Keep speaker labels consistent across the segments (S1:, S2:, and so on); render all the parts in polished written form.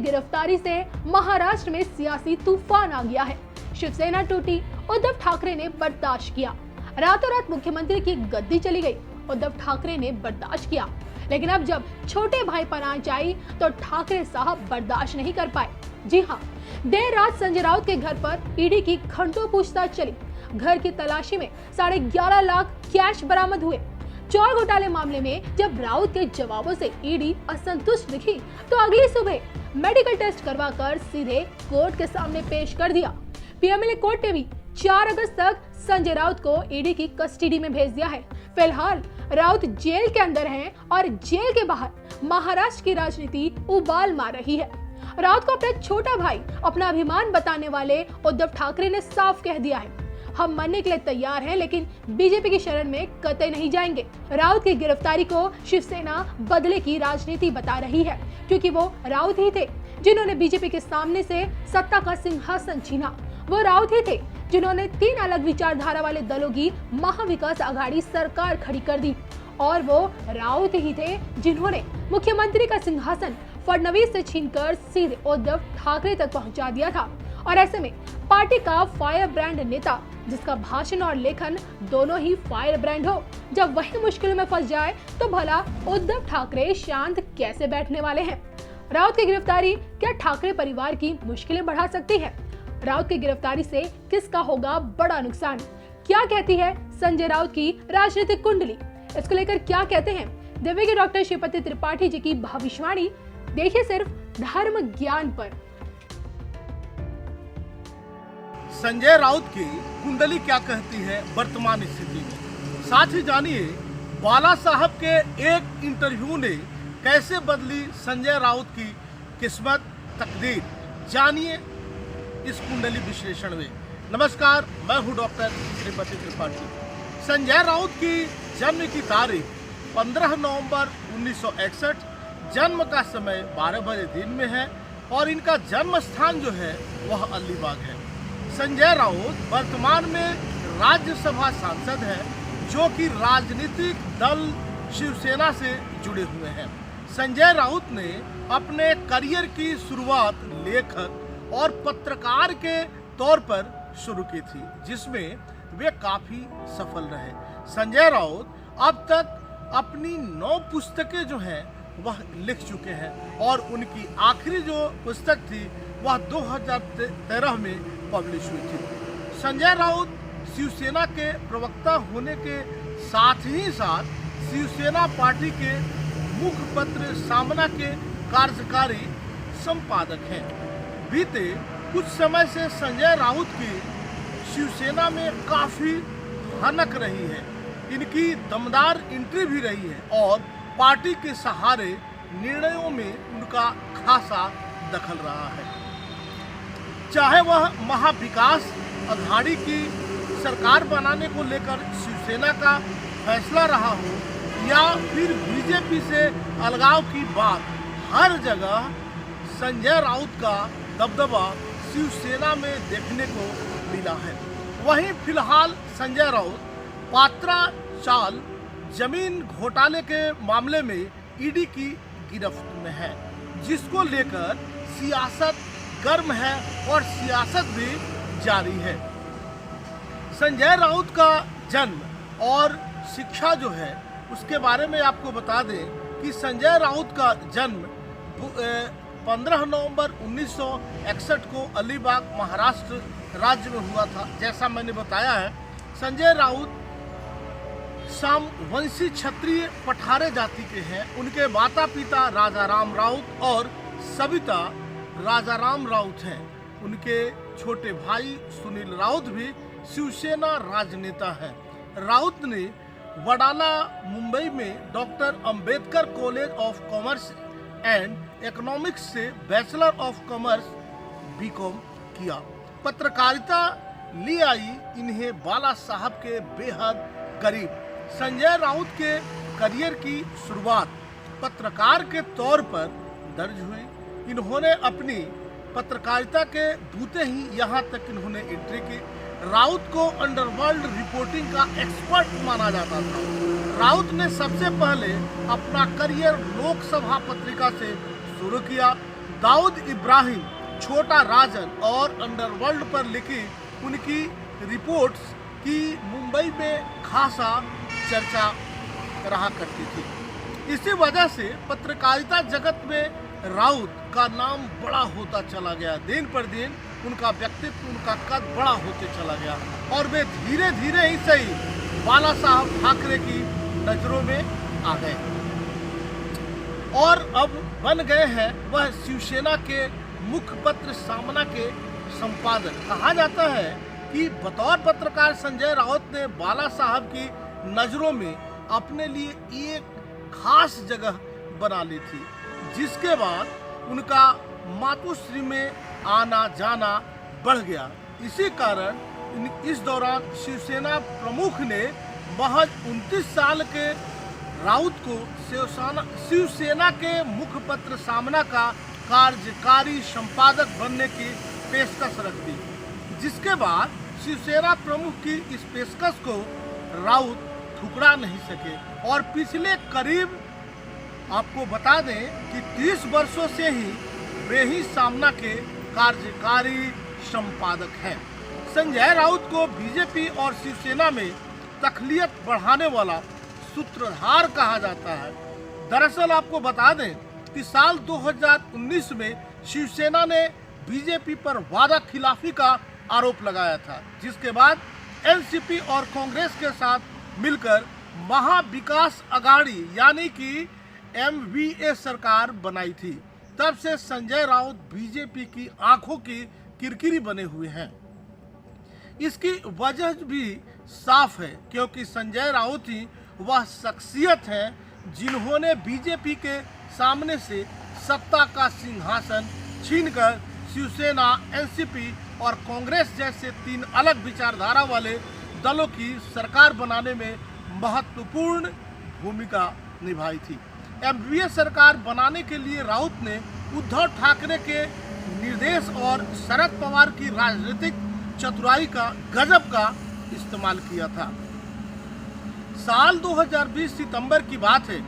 S1: गिरफ्तारी से महाराष्ट्र में सियासी तूफान आ गया है। शिवसेना टूटी, उद्धव ठाकरे ने बर्दाश्त किया। रातों रात मुख्यमंत्री की गद्दी चली गई, उद्धव ठाकरे ने बर्दाश्त किया। लेकिन अब जब छोटे भाई पर आंच आई तो ठाकरे साहब बर्दाश्त नहीं कर पाए। जी हाँ, देर रात संजय राउत के घर पर ईडी की घंटों पूछताछ चली। घर की तलाशी में 11.5 लाख कैश बरामद हुए। चौर घोटाले मामले में जब राउत के जवाबों से ईडी असंतुष्ट दिखी तो अगली सुबह मेडिकल टेस्ट करवाकर सीधे कोर्ट के सामने पेश कर दिया। पीएमएलए कोर्ट ने भी 4 अगस्त तक संजय राउत को ईडी की कस्टडी में भेज दिया है। फिलहाल राउत जेल के अंदर हैं और जेल के बाहर महाराष्ट्र की राजनीति उबाल मार रही है। राउत को अपना छोटा भाई, अपना अभिमान बताने वाले उद्धव ठाकरे ने साफ कह दिया है, हम मरने के लिए तैयार हैं लेकिन बीजेपी की शरण में कतई नहीं जाएंगे। राउत की गिरफ्तारी को शिवसेना बदले की राजनीति बता रही है, क्योंकि वो राउत ही थे जिन्होंने बीजेपी के सामने से सत्ता का सिंहासन छीना। वो राउत ही थे जिन्होंने 3 अलग विचारधारा वाले दलों की महाविकास आघाड़ी सरकार खड़ी कर दी, और वो राउत ही थे जिन्होंने मुख्यमंत्री का सिंहासन फडणवीस से छीनकर सीधे उद्धव ठाकरे तक पहुंचा दिया था। और ऐसे में पार्टी का फायर ब्रांड नेता, जिसका भाषण और लेखन दोनों ही फायर ब्रांड हो, जब वही मुश्किलों में फंस जाए तो भला उद्धव ठाकरे शांत कैसे बैठने वाले हैं? राउत की गिरफ्तारी क्या ठाकरे परिवार की मुश्किलें बढ़ा सकती है? राउत की गिरफ्तारी से किसका होगा बड़ा नुकसान? क्या कहती है संजय राउत की राजनीतिक कुंडली? इसको लेकर क्या कहते हैं दिव्य के डॉक्टर श्रीपति त्रिपाठी जी की भविष्यवाणी? देखिए सिर्फ धर्म ज्ञान पर।
S2: संजय राउत की कुंडली क्या कहती है वर्तमान स्थिति में, साथ ही जानिए बाला साहब के एक इंटरव्यू ने कैसे बदली संजय राउत की किस्मत, तकदीर। जानिए इस कुंडली विश्लेषण में। नमस्कार, मैं हूं डॉक्टर श्रीपति त्रिपाठी। संजय राउत की जन्म की तारीख 15 नवंबर 1961, जन्म का समय 12 बजे दिन में है और इनका जन्म स्थान जो है वह अलीबाग है। संजय राउत वर्तमान में राज्यसभा सांसद हैं, जो कि राजनीतिक दल शिवसेना से जुड़े हुए हैं। संजय राउत ने अपने करियर की शुरुआत लेखक और पत्रकार के तौर पर शुरू की थी, जिसमें वे काफी सफल रहे। संजय राउत अब तक अपनी 9 पुस्तकें जो हैं वह लिख चुके हैं और उनकी आखिरी जो पुस्तक थी वह 2013 में पब्लिश हुई थी। संजय राउत शिवसेना के प्रवक्ता होने के साथ ही साथ शिवसेना पार्टी के मुखपत्र सामना के कार्यकारी संपादक हैं। बीते कुछ समय से संजय राउत की शिवसेना में काफी हनक रही है। इनकी दमदार एंट्री भी रही है और पार्टी के सहारे निर्णयों में उनका खासा दखल रहा है। चाहे वह महाविकास आघाड़ी की सरकार बनाने को लेकर शिवसेना का फैसला रहा हो या फिर बीजेपी से अलगाव की बात, हर जगह संजय राउत का दबदबा शिवसेना में देखने को मिला है। वहीं फिलहाल संजय राउत पात्रा चाल जमीन घोटाले के मामले में ईडी की गिरफ्त में है, जिसको लेकर सियासत गर्म है और सियासत भी जारी है। संजय राउत का जन्म और शिक्षा जो है उसके बारे में आपको बता दें कि संजय राउत का जन्म 15 नवंबर 1961 को अलीबाग महाराष्ट्र राज्य में हुआ था। जैसा मैंने बताया है, संजय राउत सामवंशी क्षत्रिय पठारे जाति के हैं। उनके माता पिता राजाराम राउत और सविता राजाराम राउत हैं। उनके छोटे भाई सुनील राउत भी शिवसेना राजनेता हैं। राउत ने वडाला मुंबई में doctor Ambedkar college of commerce and economics से बैचलर ऑफ कॉमर्स बीकॉम किया। पत्रकारिता ली आई इन्हें बाला साहब के बेहद करीब। संजय राउत के करियर की शुरुआत पत्रकार के तौर पर दर्ज हुई। इन्होंने अपनी पत्रकारिता के दूते ही यहाँ तक इन्होंने एंट्री की। राउत को अंडरवर्ल्ड रिपोर्टिंग का एक्सपर्ट माना जाता था। राउत ने सबसे पहले अपना करियर लोकसभा पत्रिका से शुरू किया। दाऊद इब्राहिम, छोटा राजन और अंडरवर्ल्ड पर लिखी उनकी रिपोर्ट्स की मुंबई में खासा चर्चा रहा करती थी। इसी वजह से पत्रकारिता जगत में राउत का नाम बड़ा होता चला गया। दिन पर दिन उनका व्यक्तित्व, उनका कद बड़ा होते चला गया और वे धीरे धीरे ही सही बाला साहब ठाकरे की नजरों में आ गए और अब बन गए हैं वह शिवसेना के मुखपत्र सामना के संपादक। कहा जाता है कि बतौर पत्रकार संजय राउत ने बाला साहब की नजरों में अपने लिए एक खास जगह बना ली थी, जिसके बाद उनका मातुश्री में आना जाना बढ़ गया। इसी कारण इस दौरान शिवसेना प्रमुख ने महज 29 साल के राउत को शिवसेना के मुखपत्र सामना का कार्यकारी संपादक बनने की पेशकश रख दी, जिसके बाद शिवसेना प्रमुख की इस पेशकश को राउत ठुकरा नहीं सके और पिछले करीब आपको बता दें कि 30 वर्षों से ही वे ही सामना के कार्यकारी संपादक हैं। संजय राउत को बीजेपी और शिवसेना में तखलियत बढ़ाने वाला सूत्रधार कहा जाता है। दरअसल आपको बता दें कि साल 2019 में शिवसेना ने बीजेपी पर वादा खिलाफी का आरोप लगाया था, जिसके बाद एनसीपी और कांग्रेस के साथ मिलकर महाविकास अघाड़ी यानी कि MVA सरकार बनाई थी। तब से संजय राउत बीजेपी की आंखों की किरकिरी बने हुए हैं। इसकी वजह भी साफ है, क्योंकि संजय राउत ही वह शख्सियत है जिन्होंने बीजेपी के सामने से सत्ता का सिंहासन छीनकर शिवसेना, एनसीपी और कांग्रेस जैसे 3 अलग विचारधारा वाले दलों की सरकार बनाने में महत्वपूर्ण भूमिका निभाई थी। MVA सरकार बनाने के लिए राउत ने उद्धव ठाकरे के निर्देश और शरद पवार की राजनीतिक चतुराई का गजब का इस्तेमाल किया था। साल 2020 सितंबर की बात है,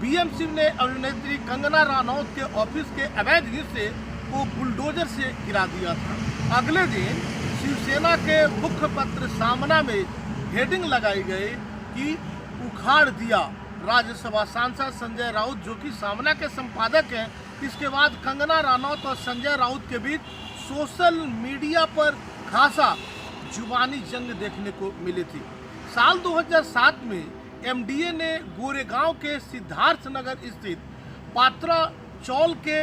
S2: BMC ने अभिनेत्री कंगना रनौत के ऑफिस के अवैध हिस्से को बुलडोजर से गिरा दिया था। अगले दिन शिवसेना के मुखपत्र सामना में हेडिंग लगाई गई कि उखाड़ दिया। राज्यसभा सांसद संजय राउत, जो कि सामना के संपादक हैं, इसके बाद कंगना रनौत और संजय राउत के बीच सोशल मीडिया पर खासा जुबानी जंग देखने को मिली थी। साल 2007 में MDA ने गोरेगांव के सिद्धार्थ नगर स्थित पात्रा चौल के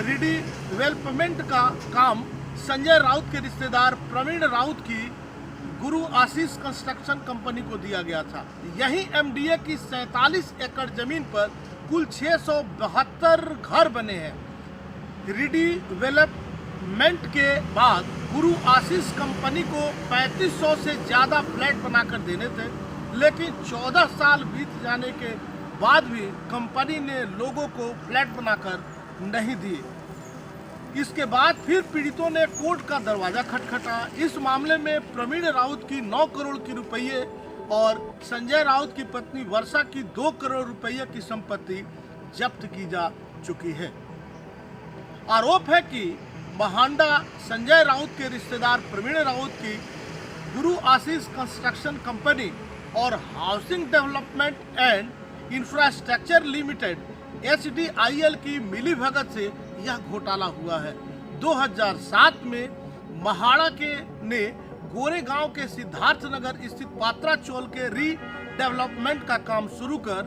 S2: रिडेवलपमेंट का काम संजय राउत के रिश्तेदार प्रवीण राउत की गुरु आशीष कंस्ट्रक्शन कंपनी को दिया गया था। यही MDA की 47 एकड़ जमीन पर कुल 672 घर बने हैं। रिडेवलपमेंट के बाद गुरु आशीष कंपनी को 3500 से ज़्यादा फ्लैट बनाकर देने थे, लेकिन 14 साल बीत जाने के बाद भी कंपनी ने लोगों को फ्लैट बनाकर नहीं दिए। इसके बाद फिर पीड़ितों ने कोर्ट का दरवाजा खटखटाया। इस मामले में प्रवीण राउत की 9 करोड़ की रुपये और संजय राउत की पत्नी वर्षा की 2 करोड़ रुपये की संपत्ति जब्त की जा चुकी है। आरोप है कि महांडा संजय राउत के रिश्तेदार प्रवीण राउत की गुरु आशीष कंस्ट्रक्शन कंपनी और housing development and infrastructure limited HDIL की मिलीभगत से यह घोटाला हुआ है। 2007 में महाड़ा ने गोरेगांव के सिद्धार्थ नगर स्थित पात्रा चौल के रीडेवलपमेंट का काम शुरू कर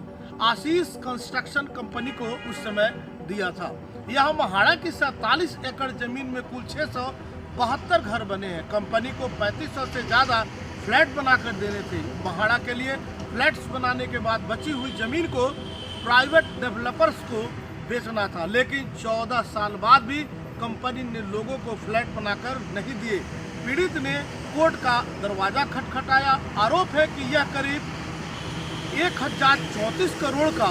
S2: आशीष कंस्ट्रक्शन कंपनी को उस समय दिया था। यह महाड़ा की 47 एकड़ जमीन में कुल 672 घर बने हैं। कंपनी को 3500 से ज़्यादा फ्लैट बनाकर देने थे। महाड़ा के लिए फ्लैट्स बनाने के बाद बची हुई जमीन को प्राइवेट डेवलपर्स को बेचना था, लेकिन 14 साल बाद भी कंपनी ने लोगों को फ्लैट बनाकर नहीं दिए। पीड़ित ने कोर्ट का दरवाजा खटखटाया। आरोप है कि यह करीब 1034 करोड़ का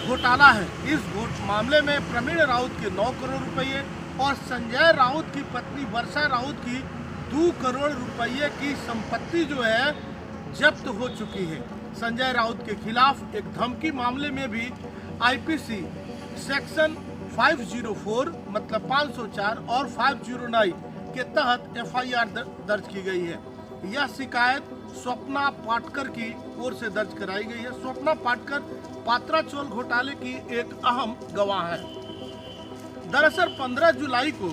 S2: घोटाला है। इस मामले में प्रवीण राउत के 9 करोड़ रुपये और संजय राउत की पत्नी वर्षा राउत की 2 करोड़ रुपये की संपत्ति जो है जब्त हो चुकी है। संजय राउत के खिलाफ एक धमकी मामले में भी आईपीसी सेक्शन 504 मतलब 504 और 509 के तहत एफआईआर दर्ज की गई है। यह शिकायत स्वप्ना पाटकर की ओर से दर्ज कराई गई है। स्वप्ना पाटकर पात्रा चोल घोटाले की एक अहम गवाह है। दरअसल 15 जुलाई को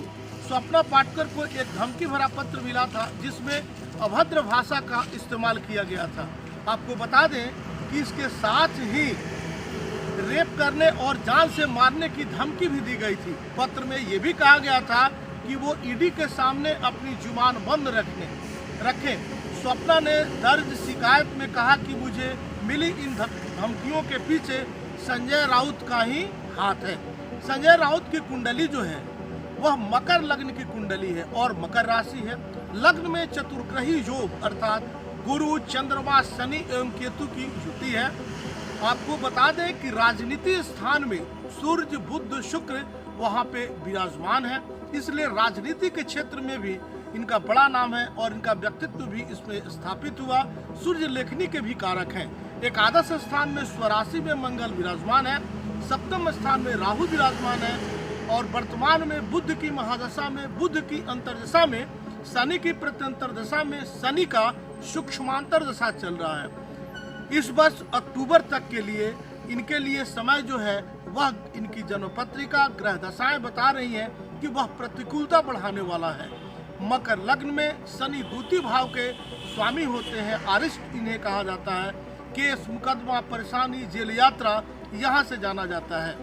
S2: स्वप्ना पाटकर को एक धमकी भरा पत्र मिला था जिसमें अभद्र भाषा का इस्तेमाल किया गया था। आपको बता दें कि इसके साथ ही रेप करने और जान से मारने की धमकी भी दी गई थी। पत्र में यह भी कहा गया था कि वो ईडी के सामने अपनी जुबान बंद रखें। स्वप्ना ने दर्ज शिकायत में कहा कि मुझे मिली इन धमकियों के पीछे संजय राउत का ही हाथ है। संजय राउत की कुंडली जो है वह मकर लग्न की कुंडली है और मकर राशि है। लग्न में चतुर्ग्रही योग अर्थात गुरु, चंद्रमा, शनि एवं केतु की युति है। आपको बता दें कि राजनीति स्थान में सूर्य, बुध, शुक्र वहां पे विराजमान है, इसलिए राजनीति के क्षेत्र में भी इनका बड़ा नाम है और इनका व्यक्तित्व भी इसमें स्थापित हुआ। सूर्य लेखनी के भी कारक हैं। एकादश स्थान में स्वराशि में मंगल विराजमान है, सप्तम स्थान में राहु विराजमान है और वर्तमान में बुध की महादशा में, बुध की अंतर्दशा में, शनि की प्रत्यंतर दशा में शनि का सूक्ष्मांतर दशा चल रहा है। इस वर्ष अक्टूबर तक के लिए इनके लिए समय जो है वह इनकी जन्मपत्रिका ग्रह दशाएं बता रही हैं कि वह प्रतिकूलता बढ़ाने वाला है। मकर लग्न में शनि द्वितीय भाव के स्वामी होते हैं। अरिष्ट इन्हें कहा जाता है। केस, मुकदमा, परेशानी, जेल यात्रा यहाँ से जाना जाता है।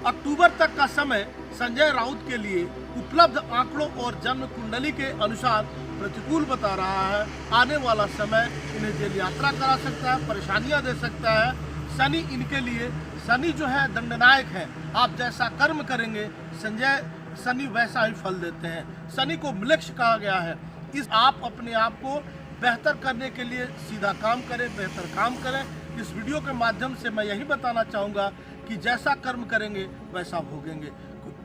S2: अक्टूबर तक का समय संजय राउत के लिए उपलब्ध आंकड़ों और जन्म कुंडली के अनुसार प्रतिकूल बता रहा है। आने वाला समय इन्हें जेल यात्रा करा सकता है, परेशानियां दे सकता है। शनि इनके लिए, शनि जो है दंडनायक है। आप जैसा कर्म करेंगे शनि वैसा ही फल देते हैं। शनि को मलेच्छ कहा गया है। आप अपने आप को बेहतर करने के लिए सीधा काम करें, बेहतर काम करें। इस वीडियो के माध्यम से मैं यही बताना चाहूँगा कि जैसा कर्म करेंगे वैसा भोगेंगे।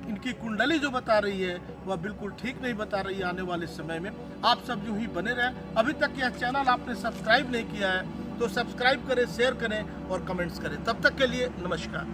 S2: इनकी कुंडली जो बता रही है वह बिल्कुल ठीक नहीं बता रही है। आने वाले समय में आप सब यूं ही बने रहें। अभी तक यह चैनल आपने सब्सक्राइब नहीं किया है तो सब्सक्राइब करें, शेयर करें और कमेंट्स करें। तब तक के लिए नमस्कार।